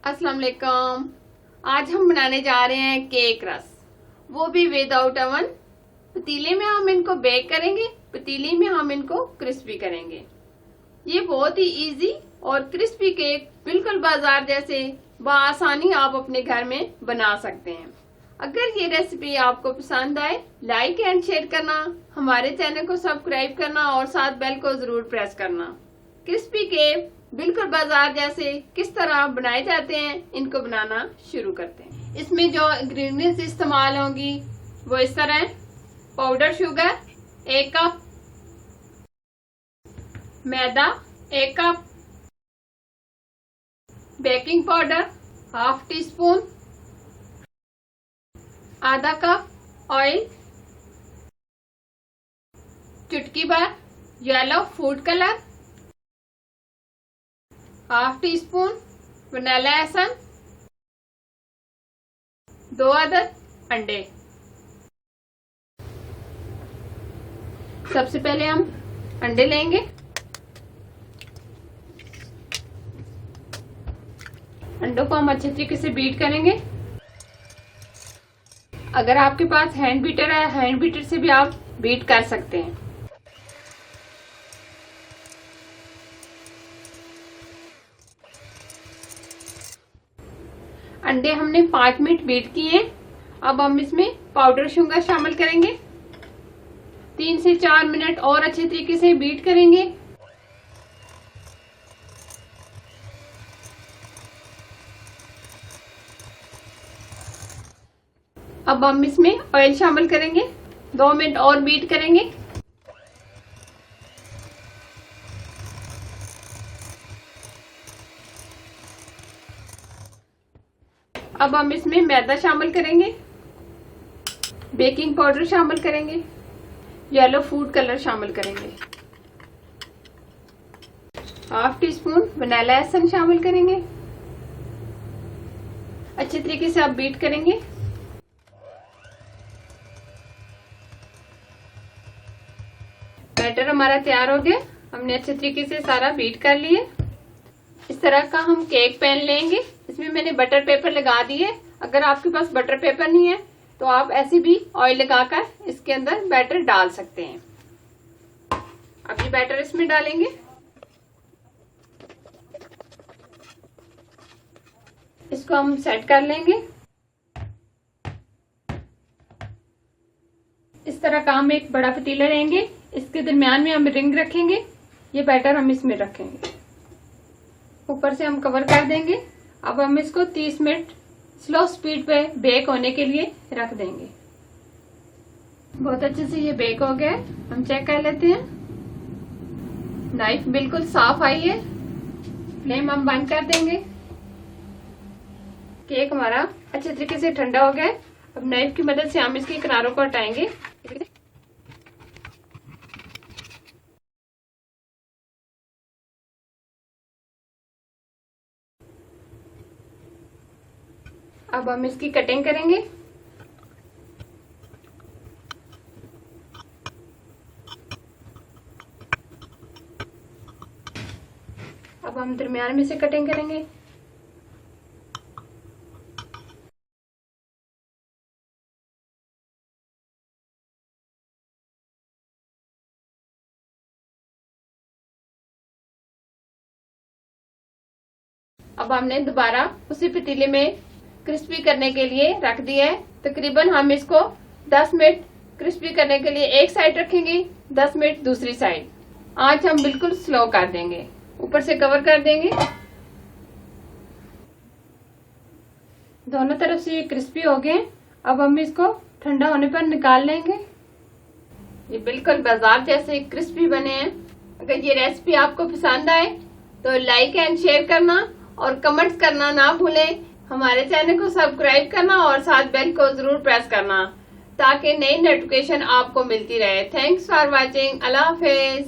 अस्सलाम वालेकुम। आज हम बनाने जा रहे हैं केक रस, वो भी विदाउट ओवन। पतीले में हम इनको बेक करेंगे, पतीले में हम इनको क्रिस्पी करेंगे। ये बहुत ही इजी और क्रिस्पी केक बिल्कुल बाजार जैसे बआसानी आप अपने घर में बना सकते हैं। अगर ये रेसिपी आपको पसंद आए, लाइक एंड शेयर करना, हमारे चैनल को सब्सक्राइब करना और साथ बेल को जरूर प्रेस करना। क्रिस्पी केक बिल्कुल बाजार जैसे किस तरह बनाए जाते हैं, इनको बनाना शुरू करते हैं। इसमें जो इंग्रेडिएंट्स इस्तेमाल होंगी वो इस तरह है। पाउडर शुगर 1 कप, मैदा 1 कप, बेकिंग पाउडर ½ टीस्पून, आधा कप ऑयल, चुटकी भर yellow food colour, ½ teaspoon vanilla essence, 2 अदद अंडे। सबसे पहले हम अंडे लेंगे। अंडों को हम अच्छे तरीके से बीट करेंगे। अगर आपके पास हैंड बीटर है, हैंड बीटर से भी आप बीट कर सकते हैं। अंडे हमने 5 मिनट बीट किए। अब हम इसमें पाउडर शुगर शामिल करेंगे। 3 से 4 मिनट और अच्छे तरीके से बीट करेंगे। अब हम इसमें ऑयल शामिल करेंगे। 2 मिनट और बीट करेंगे। अब हम इसमें मैदा शामिल करेंगे, बेकिंग पाउडर शामिल करेंगे, येलो फूड कलर शामिल करेंगे, ½ टीस्पून वनीला एसेंस शामिल करेंगे। अच्छे तरीके से आप बीट करेंगे। बैटर हमारा तैयार हो गया। हमने अच्छे तरीके से सारा बीट कर लिए। इस तरह का हम केक पैन लेंगे। इसमें मैंने बटर पेपर लगा दिए। अगर आपके पास बटर पेपर नहीं है तो आप ऐसे भी ऑयल लगाकर इसके अंदर बैटर डाल सकते हैं। अब ये बैटर इसमें डालेंगे। इसको हम सेट कर लेंगे। इस तरह का हम एक बड़ा पतीला लेंगे। इसके दरमियान में हम रिंग रखेंगे। ये बैटर हम इसमें रखेंगे। ऊपर से हम कवर कर देंगे। अब हम इसको 30 मिनट स्लो स्पीड पे बेक होने के लिए रख देंगे। बहुत अच्छे से ये बेक हो गया है। हम चेक कर लेते हैं। नाइफ बिल्कुल साफ आई है। फ्लेम हम बंद कर देंगे। केक हमारा अच्छे तरीके से ठंडा हो गया है। अब नाइफ की मदद से हम इसके किनारों को हटाएंगे। अब हम इसकी कटिंग करेंगे। अब हम दरमियान में से कटिंग करेंगे। अब हमने दोबारा उसी पतीले में क्रिस्पी करने के लिए रख दिया है। तकरीबन हम इसको 10 मिनट क्रिस्पी करने के लिए एक साइड रखेंगे, 10 मिनट दूसरी साइड। आंच हम बिल्कुल स्लो कर देंगे। ऊपर से कवर कर देंगे। दोनों तरफ से ये क्रिस्पी हो गए। अब हम इसको ठंडा होने पर निकाल लेंगे। ये बिल्कुल बाजार जैसे क्रिस्पी बने हैं। अगर ये रेसिपी आपको पसंद आए तो लाइक एंड शेयर करना और कमेंट्स करना ना भूलें। हमारे चैनल को सब्सक्राइब करना और साथ बेल को जरूर प्रेस करना ताकि नई नोटिफिकेशन आपको मिलती रहे। Thanks for watching. Allah Hafiz.